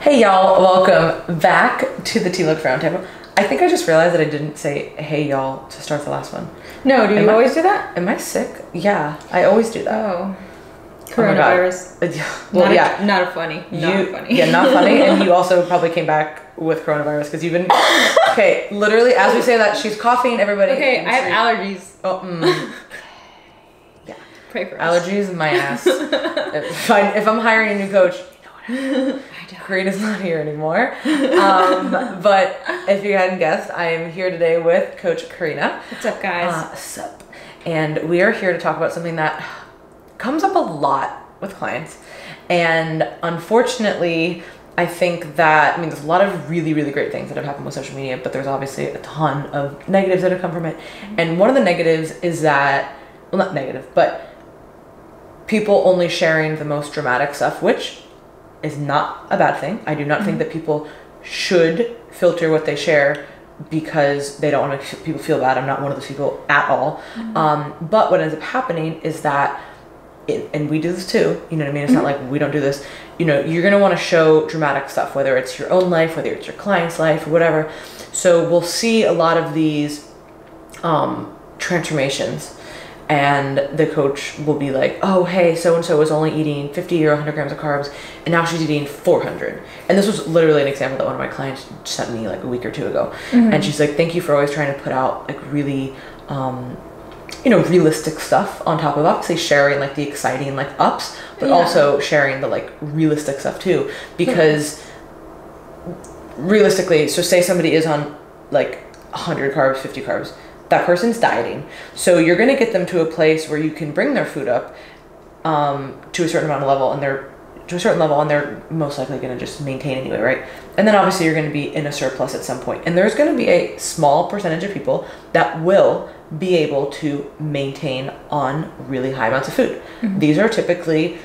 Hey y'all, welcome back to the Team LoCoFit Roundtable. I think I just realized that I didn't say hey y'all to start the last one. No, do you always do that? Am I sick? Yeah, I always do that. Oh. Coronavirus. Well, yeah. Not funny. Not funny. Yeah, not funny. And you also probably came back with coronavirus because you've been... Okay, literally, as we say that, she's coughing, everybody. Okay, I have allergies. Oh, yeah. Pray for us. Allergies, my ass. if I'm hiring a new coach, you know what Karina's not here anymore. But if you hadn't guessed, I am here today with Coach Karina. What's up, guys? Sup. And we are here to talk about something that comes up a lot with clients. And unfortunately, I think that, there's a lot of really, really great things that have happened with social media, but there's obviously a ton of negatives that have come from it. And one of the negatives is that, well, not negative, but people only sharing the most dramatic stuff, which is not a bad thing. I do not think that people should filter what they share because they don't want to make people feel bad. I'm not one of those people at all. But what ends up happening is that, and we do this too, you know what I mean? It's not like we don't do this. You know, you're going to want to show dramatic stuff, whether it's your own life, whether it's your client's life or whatever. So we'll see a lot of these transformations. And the coach will be like, oh, hey, so-and-so was only eating 50 or 100 grams of carbs, and now she's eating 400. And this was literally an example that one of my clients sent me like a week or two ago. And she's like, thank you for always trying to put out like really, realistic stuff on top of obviously sharing like the exciting like ups, but also sharing the like realistic stuff too. Because realistically, so say somebody is on like 100 carbs, 50 carbs, that person's dieting. So you're going to get them to a place where you can bring their food up to a certain amount of level, and they're most likely going to just maintain anyway, right? And then obviously you're going to be in a surplus at some point. And there's going to be a small percentage of people that will be able to maintain on really high amounts of food. These are typically,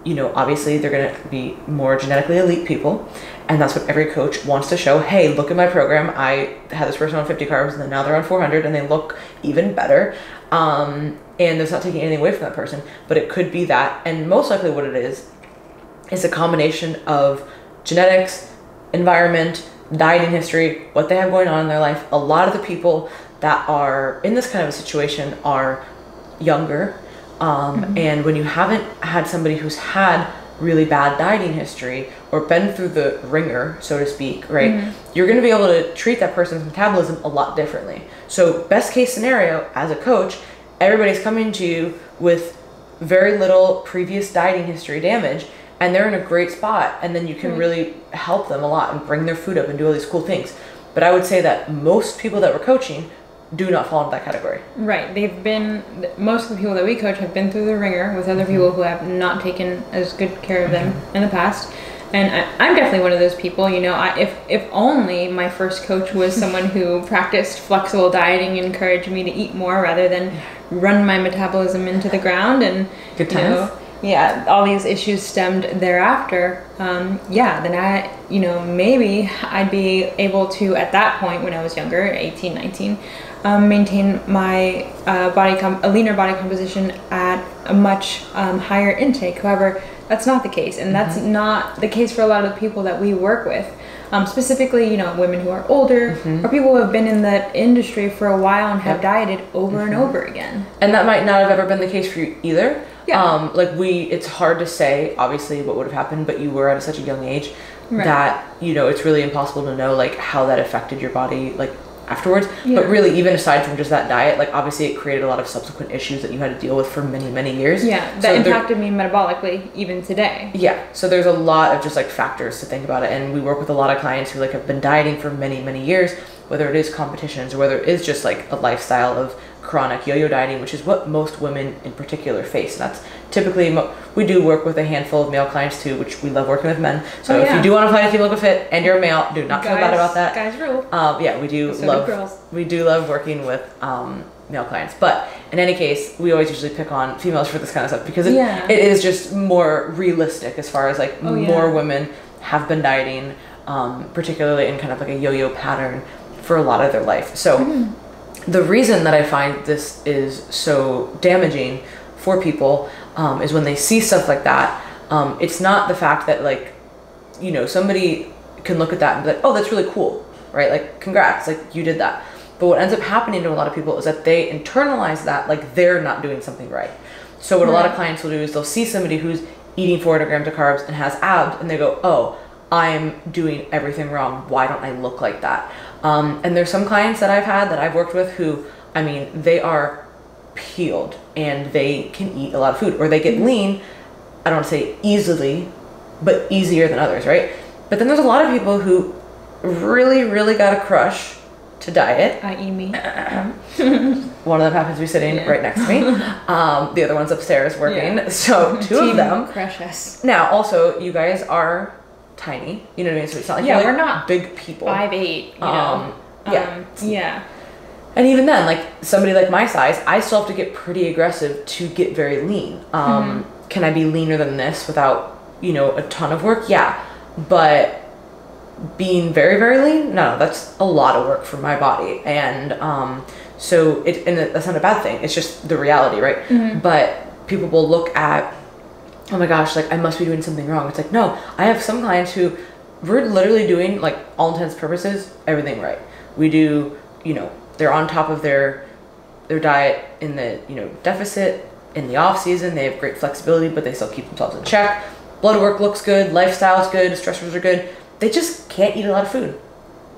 obviously they're going to be more genetically elite people. And that's what every coach wants to show. Hey, look at my program. I had this person on 50 carbs and then now they're on 400 and they look even better. And that's not taking anything away from that person, but it could be that. And most likely what it is a combination of genetics, environment, dieting history, what they have going on in their life. A lot of the people that are in this kind of a situation are younger. And when you haven't had somebody who's had really bad dieting history or been through the ringer, so to speak, right? You're going to be able to treat that person's metabolism a lot differently. So best case scenario, as a coach, everybody's coming to you with very little previous dieting history damage, and they're in a great spot, and then you can really help them a lot and bring their food up and do all these cool things. But I would say that most people that we're coaching do not fall into that category. Right. Most of the people that we coach have been through the ringer with other people who have not taken as good care of them in the past. And I'm definitely one of those people, if only my first coach was someone who practiced flexible dieting and encouraged me to eat more rather than run my metabolism into the ground. And, good times. All these issues stemmed thereafter. Then maybe I'd be able to, at that point when I was younger, 18, 19, maintain my a leaner body composition at a much higher intake. However, that's not the case, and that's not the case for a lot of the people that we work with. Specifically, women who are older or people who have been in the industry for a while and have dieted over and over again. And that might not have ever been the case for you either. Yeah. It's hard to say obviously what would have happened, but you were at such a young age that, it's really impossible to know like how that affected your body like afterwards. But really, even aside from just that diet, like obviously it created a lot of subsequent issues that you had to deal with for many, many years. That impacted me metabolically even today. So there's a lot of just like factors to think about it. And we work with a lot of clients who like have been dieting for many, many years, whether it is competitions or whether it is just like a lifestyle of chronic yo-yo dieting, which is what most women in particular face. And that's typically, we do work with a handful of male clients too, which we love working with men. So if you do want to apply to Team LoCoFit and you're a male, do not feel bad about that. Guys rule. We do love working with male clients. But in any case, we always usually pick on females for this kind of stuff because it is just more realistic as far as like more women have been dieting, particularly in kind of like a yo-yo pattern for a lot of their life. So the reason that I find this is so damaging for people is when they see stuff like that. It's not the fact that like you know, somebody can look at that and be like, oh, that's really cool, right? Like, congrats, like you did that. But what ends up happening to a lot of people is that they internalize that like they're not doing something right. So what a lot of clients will do is they'll see somebody who's eating 400 grams of carbs and has abs, and they go, oh, I'm doing everything wrong. Why don't I look like that? And there's some clients that I've had that I've worked with who, I mean, they are peeled and they can eat a lot of food, or they get lean. I don't want to say easily, but easier than others, right? But then there's a lot of people who really, really got a crush to diet. I.e. me. One of them happens to be sitting right next to me. The other one's upstairs working. Yeah. So two of them. Crush us. Now, also, you guys are tiny. You know what I mean? So it's not like you're like we're not big people. 5'8", you know? Yeah. And even then, like somebody like my size, I still have to get pretty aggressive to get very lean. Can I be leaner than this without, you know, a ton of work? Yeah. But being very, very lean, no, that's a lot of work for my body. And so that's not a bad thing. It's just the reality, right? But people will look at, oh my gosh, like I must be doing something wrong. It's like, no, I have some clients who we're literally doing, like, all intents and purposes, everything right. We do, you know, they're on top of their diet in the, you know, deficit. In the off season, they have great flexibility, but they still keep themselves in check. Blood work looks good, lifestyle's good, stressors are good. They just can't eat a lot of food.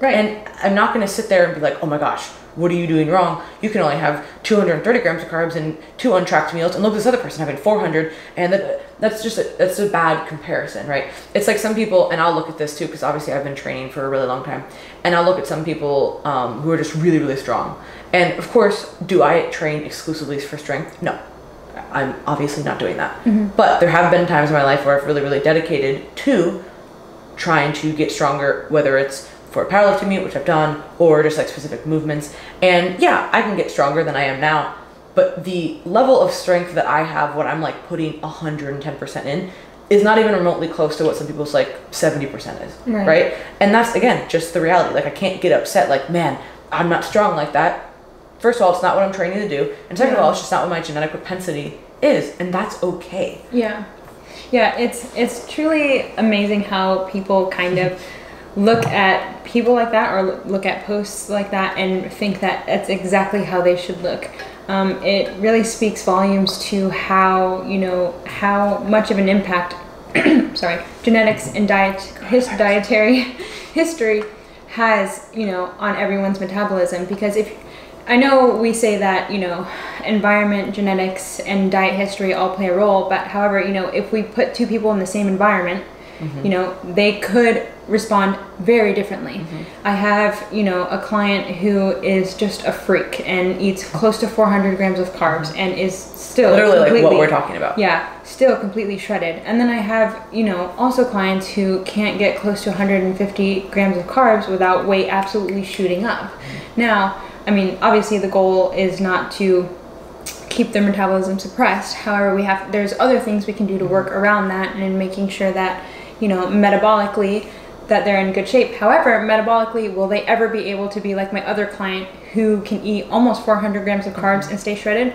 Right. And I'm not going to sit there and be like, oh my gosh, what are you doing wrong? You can only have 230 grams of carbs and 2 untracked meals, and look at this other person having 400, and that's a bad comparison, right? It's like some people, and I'll look at this too, because obviously I've been training for a really long time, and I'll look at some people who are just really, really strong. And of course, do I train exclusively for strength? No. I'm obviously not doing that. But there have been times in my life where I've really, really dedicated to trying to get stronger, whether it's for a powerlifting meet, which I've done, or just like specific movements. And yeah, I can get stronger than I am now, but the level of strength that I have when I'm like putting 110% in is not even remotely close to what some people's like 70% is, right? And that's, again, just the reality. Like, I can't get upset like, man, I'm not strong like that. First of all, it's not what I'm training to do. And second of all, it's just not what my genetic propensity is. And that's okay. Yeah. Yeah, it's truly amazing how people kind of look at people like that, or look at posts like that, and think that that's exactly how they should look. It really speaks volumes to how, you know, how much of an impact genetics and dietary history has, you know, on everyone's metabolism. Because I know we say that, you know, environment, genetics, and diet history all play a role, but however, you know, if we put two people in the same environment, you know, they could respond very differently. I have, you know, a client who is just a freak and eats close to 400 grams of carbs and is still literally like what we're talking about. Yeah, still completely shredded. And then I have, you know, also clients who can't get close to 150 grams of carbs without weight absolutely shooting up. Now, I mean, obviously the goal is not to keep their metabolism suppressed. However, there's other things we can do to work around that, and in making sure that, you know, metabolically, that they're in good shape. However, metabolically, will they ever be able to be like my other client who can eat almost 400 grams of carbs and stay shredded?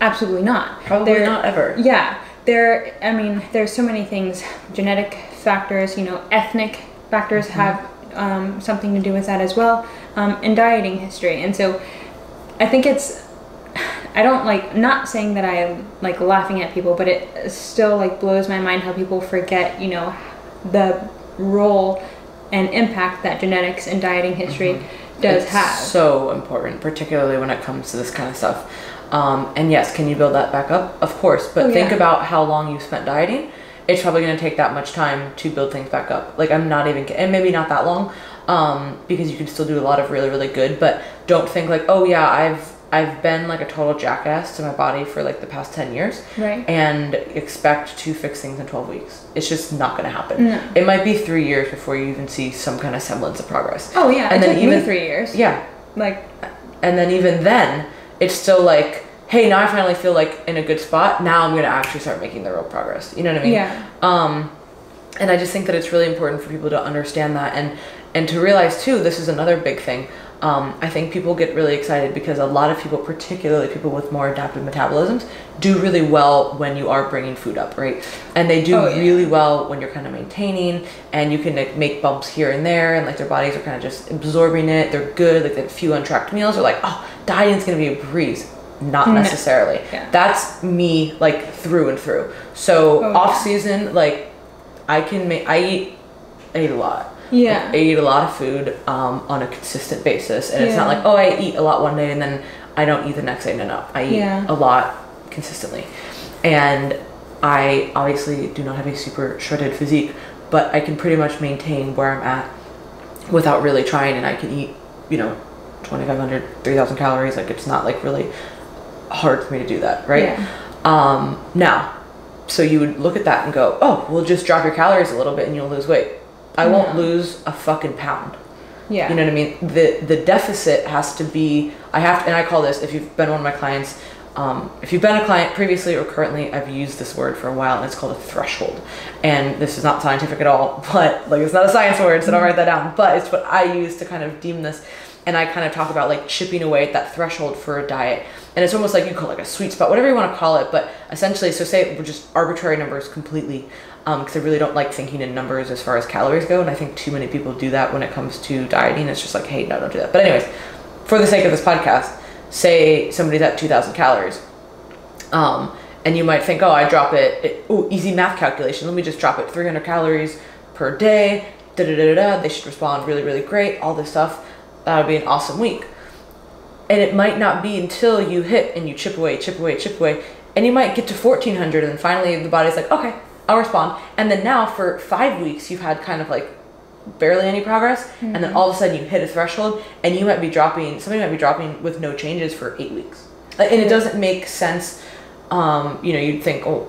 Absolutely not. Probably not ever. Yeah. I mean, there's so many things, genetic factors, you know, ethnic factors have something to do with that as well, and dieting history. And so I think I don't like, not saying that I like laughing at people, but it still like blows my mind how people forget, you know, the role and impact that genetics and dieting history does have. So important, particularly when it comes to this kind of stuff. And yes, can you build that back up? Of course, but think about how long you've spent dieting. It's probably going to take that much time to build things back up. Like, I'm not even, and maybe not that long, because you can still do a lot of really, really good, but don't think like, oh yeah, I've been like a total jackass to my body for like the past 10 years, and expect to fix things in 12 weeks. It's just not going to happen. No. It might be 3 years before you even see some kind of semblance of progress. Oh yeah, and it took me 3 years. Yeah. Like, and then even then, it's still like, hey, now I finally feel like in a good spot. Now I'm going to actually start making the real progress. You know what I mean? Yeah. And I just think that it's really important for people to understand that, and to realize too, this is another big thing. I think people get really excited because a lot of people, particularly people with more adaptive metabolisms, do really well when you are bringing food up, right? And they do really well when you're kind of maintaining, and you can like make bumps here and there, and like their bodies are kind of just absorbing it. They're good. Like they have a few untracked meals. They're like, oh, dieting's gonna be a breeze. Not necessarily. Yeah. That's me like through and through. So off season, like I eat a lot. Yeah. Like, I eat a lot of food on a consistent basis, and it's not like, oh, I eat a lot one day and then I don't eat the next day. No. I eat a lot consistently. And I obviously do not have a super shredded physique, but I can pretty much maintain where I'm at without really trying, and I can eat, 2,500, 3,000 calories. Like it's not like really hard for me to do that, right? Yeah. Now, so you would look at that and go, oh, we'll just drop your calories a little bit and you'll lose weight. I won't lose a fucking pound. Yeah. You know what I mean? The deficit has to be, and I call this, if you've been one of my clients, if you've been a client previously or currently, I've used this word for a while, and it's called a threshold. And this is not scientific at all, but like it's not a science word, so don't write that down. But it's what I use to kind of deem this. And I kind of talk about like chipping away at that threshold for a diet. And it's almost like you call it like a sweet spot, whatever you want to call it. But essentially, so say we're just arbitrary numbers completely, because I really don't like thinking in numbers as far as calories go. And I think too many people do that when it comes to dieting. It's just like, hey, no, don't do that. But anyways, for the sake of this podcast, say somebody's at 2,000 calories. And you might think, oh, I drop it. Easy math calculation. Let me just drop it 300 calories per day. They should respond really, really great. All this stuff. That would be an awesome week. And it might not be until you hit and you chip away, and you might get to 1,400, and finally the body's like, okay, I'll respond. And then now for 5 weeks, you've had kind of like barely any progress, and then all of a sudden you hit a threshold, and somebody might be dropping with no changes for 8 weeks. And it doesn't make sense. You'd think, oh,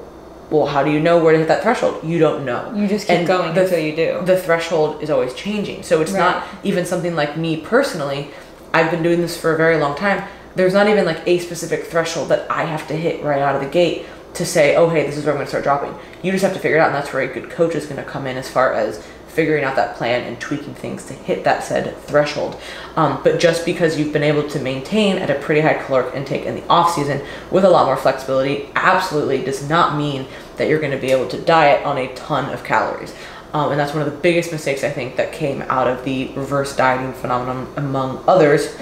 well, how do you know where to hit that threshold? You don't know. You just keep going until you do. The threshold is always changing. So it's not even something like me personally. I've been doing this for a very long time. There's not even like a specific threshold that I have to hit right out of the gate to say, oh, hey, this is where I'm going to start dropping. You just have to figure it out. And that's where a good coach is going to come in as far as figuring out that plan and tweaking things to hit that said threshold. But just because you've been able to maintain at a pretty high caloric intake in the off season with a lot more flexibility absolutely does not mean that you're going to be able to diet on a ton of calories. And that's one of the biggest mistakes I think that came out of the reverse dieting phenomenon among others,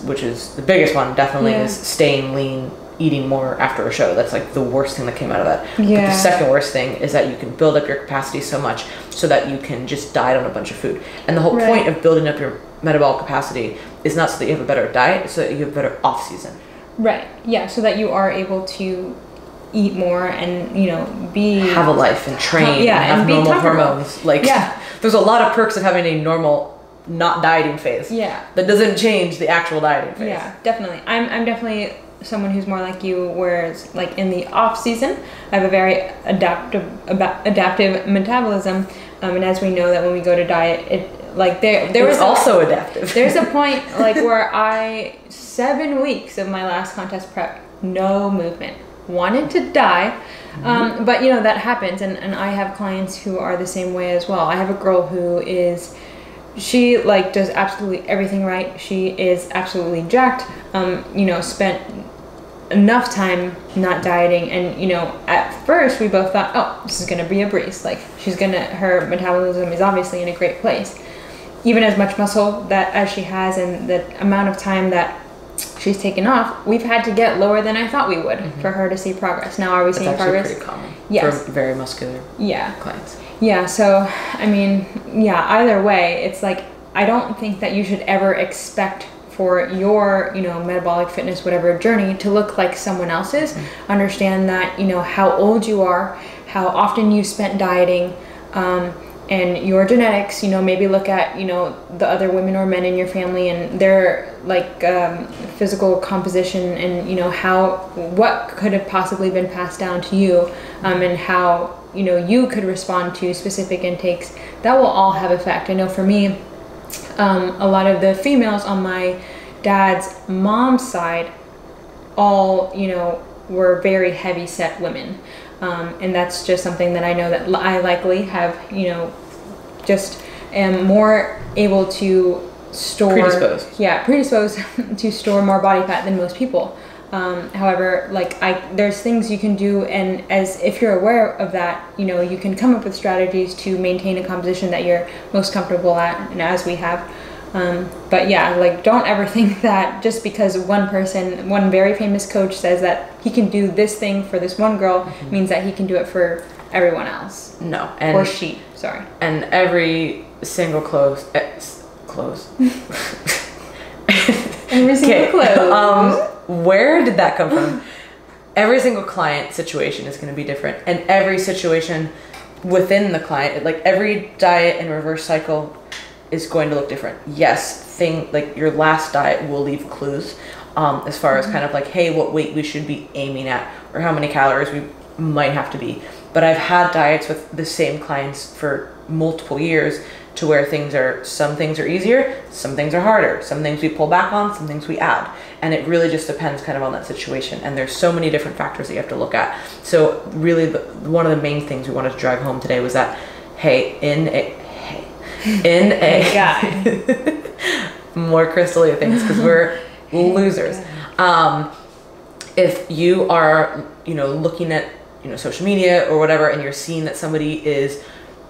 which is the biggest one definitely is staying lean, eating more after a show. That's like the worst thing that came out of that. Yeah. But the second worst thing is that you can build up your capacity so much so that you can just diet on a bunch of food. And the whole point of building up your metabolic capacity is not so that you have a better diet, it's so that you have a better off season. Right. Yeah. So that you are able to eat more and, have a life and train and have normal hormones. Like there's a lot of perks of having a normal not dieting phase. Yeah. That doesn't change the actual dieting phase. Yeah, definitely. I'm definitely someone who's more like you, whereas like in the off season I have a very adaptive metabolism, and as we know that when we go to diet, it like there was also adaptive. There's a point like where 7 weeks of my last contest prep, no movement, wanted to die, but that happens, and I have clients who are the same way as well. I have a girl who she like does absolutely everything right. She is absolutely jacked. Spent enough time not dieting, and at first we both thought, oh, this is gonna be a breeze. Like her metabolism is obviously in a great place. Even as much muscle that as she has, and the amount of time that she's taken off, we've had to get lower than I thought we would for her to see progress. Now, are we seeing progress? That's actually pretty common for very muscular clients. Yeah, so, either way, it's like, I don't think that you should ever expect for your, metabolic fitness, whatever journey, to look like someone else's. Understand that, how old you are, how often you spent dieting, and your genetics, maybe look at, the other women or men in your family and their like physical composition, and what could have possibly been passed down to you, and how you could respond to specific intakes. That will all have effect. I know for me, a lot of the females on my dad's mom's side all were very heavy set women. And that's just something that I know that I likely have, just am more able to predisposed to store more body fat than most people. However, like there's things you can do, and as if you're aware of that, you know, you can come up with strategies to maintain a composition that you're most comfortable at, and as we have. But yeah, like don't ever think that just because one very famous coach says that he can do this thing for this one girl means that he can do it for everyone else. No, or she. Sorry. And every single close. Every single close. Where did that come from? Every single client situation is going to be different, and every situation within the client, like every diet and reverse cycle is going to look different. Yes, like your last diet will leave clues as far as kind of like, hey, what weight we should be aiming at or how many calories we might have to be. But I've had diets with the same clients for multiple years to where some things are easier, some things are harder, some things we pull back on, some things we add. And it really just depends kind of on that situation. And there's so many different factors that you have to look at. So really one of the main things we wanted to drive home today was that, hey, in a more crystally things, because we're losers. If you are, you know, looking at, you know, social media or whatever, and you're seeing that somebody is,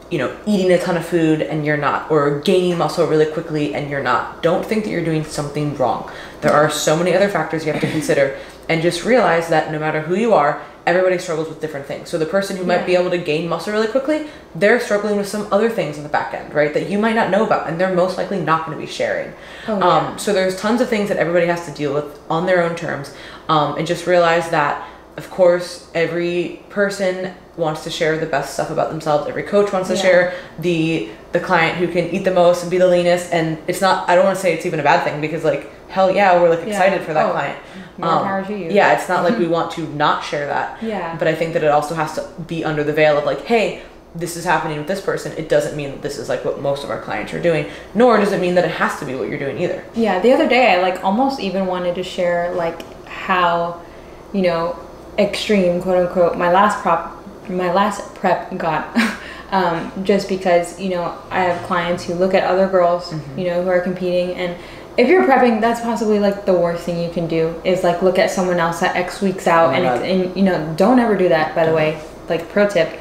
you know, eating a ton of food and you're not, or gaining muscle really quickly and you're not, don't think that you're doing something wrong. There are so many other factors you have to consider, and just realize that no matter who you are, everybody struggles with different things. So the person who might be able to gain muscle really quickly, they're struggling with some other things in the back end, right, that you might not know about, and they're most likely not going to be sharing. So there's tons of things that everybody has to deal with on their own terms, and just realize that, of course, every person wants to share the best stuff about themselves. Every coach wants to share the client who can eat the most and be the leanest. And it's not, I don't want to say it's even a bad thing, because like, hell yeah, we're like excited for that client. More power to you. Yeah, it's not like we want to not share that. But I think that it also has to be under the veil of like, hey, this is happening with this person. It doesn't mean that this is like what most of our clients are doing, nor does it mean that it has to be what you're doing either. Yeah, the other day I like almost even wanted to share like how, you know, extreme, quote unquote, my last prep got, just because, you know, I have clients who look at other girls, you know, who are competing, and if you're prepping, that's possibly like the worst thing you can do, is like look at someone else that X weeks out, and you know, don't ever do that, by the way, like pro tip.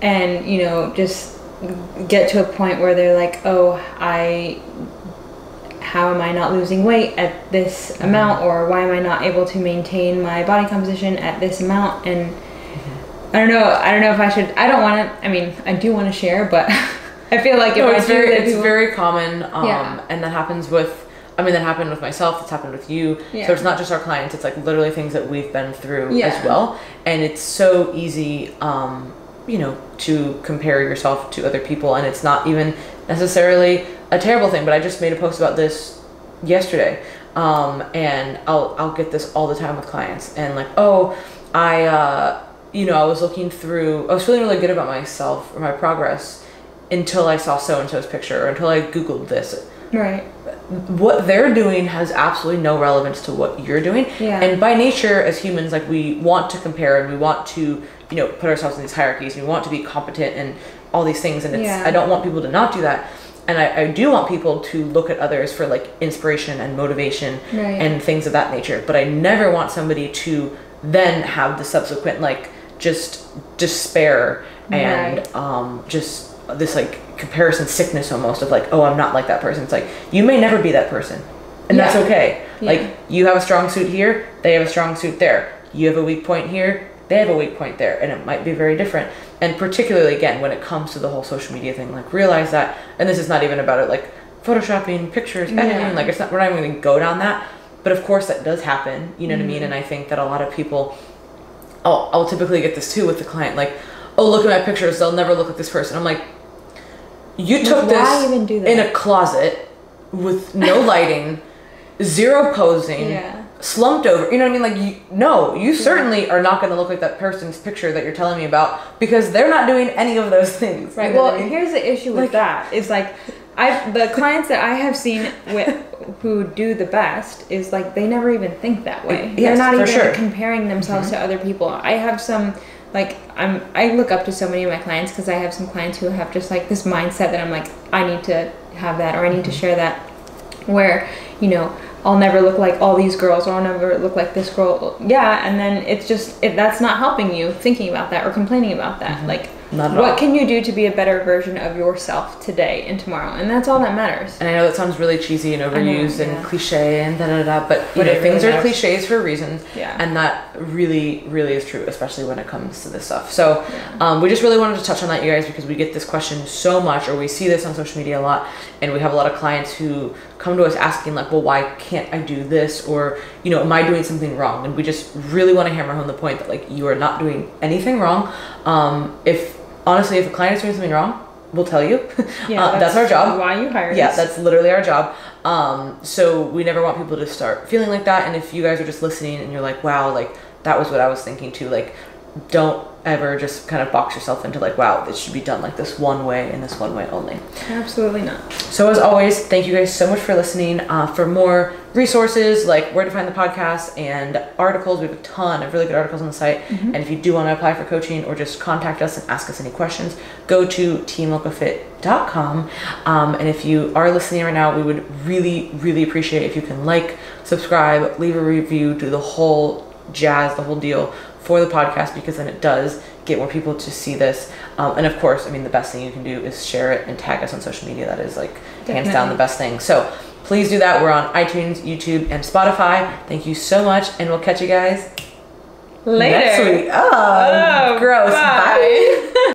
And you know, just get to a point where they're like, oh, how am I not losing weight at this amount, or why am I not able to maintain my body composition at this amount? And I don't know if I should, I don't want to, I mean, I do want to share, but I feel like it's very common, and that happens with, I mean, that happened with myself, it's happened with you, so it's not just our clients, it's like literally things that we've been through as well, and it's so easy, you know, to compare yourself to other people, and it's not even necessarily a terrible thing, but I just made a post about this yesterday, and I'll get this all the time with clients, and like, oh, you know, I was looking through, I was feeling really good about myself or my progress until I saw so-and-so's picture, or until I Googled this. Right. What they're doing has absolutely no relevance to what you're doing. And by nature, as humans, like, we want to compare, and we want to, you know, put ourselves in these hierarchies, and we want to be competent and all these things, and it's, I don't want people to not do that. And I do want people to look at others for like inspiration and motivation and things of that nature. But I never want somebody to then have the subsequent like just despair and just this like comparison sickness almost of like, oh, I'm not like that person. It's like, you may never be that person, and that's okay. Like, you have a strong suit here, they have a strong suit there. You have a weak point here, they have a weak point there, and it might be very different. And particularly, again, when it comes to the whole social media thing, like, realize that, and this is not even about it, like, photoshopping, pictures, editing, like, it's not, we're not even going to go down that, but of course that does happen, you know what I mean? And I think that a lot of people, I'll typically get this too with the client, like, oh, look at my pictures, they'll never look like this person. I'm like, you took this in a closet with no lighting, zero posing, slumped over, you know what I mean? Like, you certainly are not going to look like that person's picture that you're telling me about, because they're not doing any of those things. Right. Well, here's the issue with that. It's like, the clients that I have seen who do the best is like, they never even think that way. They're not even comparing themselves to other people. I have some like I look up to so many of my clients, because I have some clients who have just like this mindset that I'm like, I need to have that, or I need to share that, where, you know, I'll never look like all these girls, or I'll never look like this girl. Yeah, and then it's just, that's not helping you thinking about that or complaining about that. Like, what can you do to be a better version of yourself today and tomorrow? And that's all that matters. And I know that sounds really cheesy and overused and cliche and da-da-da, but you know, things are cliches for a reason. Yeah. And that really, really is true, especially when it comes to this stuff. So we just really wanted to touch on that, you guys, because we get this question so much, or we see this on social media a lot, and we have a lot of clients who come to us asking like, well, why can't I do this? Or, you know, am I doing something wrong? And we just really want to hammer home the point that like, you are not doing anything wrong. Honestly, if a client is doing something wrong, we'll tell you. Yeah, that's our job. Why you hired us. Yeah, that's literally our job. So we never want people to start feeling like that. And if you guys are just listening and you're like, wow, like that was what I was thinking too, like don't ever just kind of box yourself into like, wow, this should be done like this one way and this one way only. Absolutely not. So as always, thank you guys so much for listening. For more resources like Redefine the podcast and articles, we have a ton of really good articles on the site. And if you do want to apply for coaching or just contact us and ask us any questions, go to teamlocofit.com. And if you are listening right now, we would really, really appreciate if you can like, subscribe, leave a review, do the whole jazz, the whole deal for the podcast, because then it does get more people to see this. And of course, I mean, the best thing you can do is share it and tag us on social media. That is like hands down the best thing. So please do that. We're on iTunes, YouTube, and Spotify. Thank you so much, and we'll catch you guys later. next week. Oh, gross. Bye.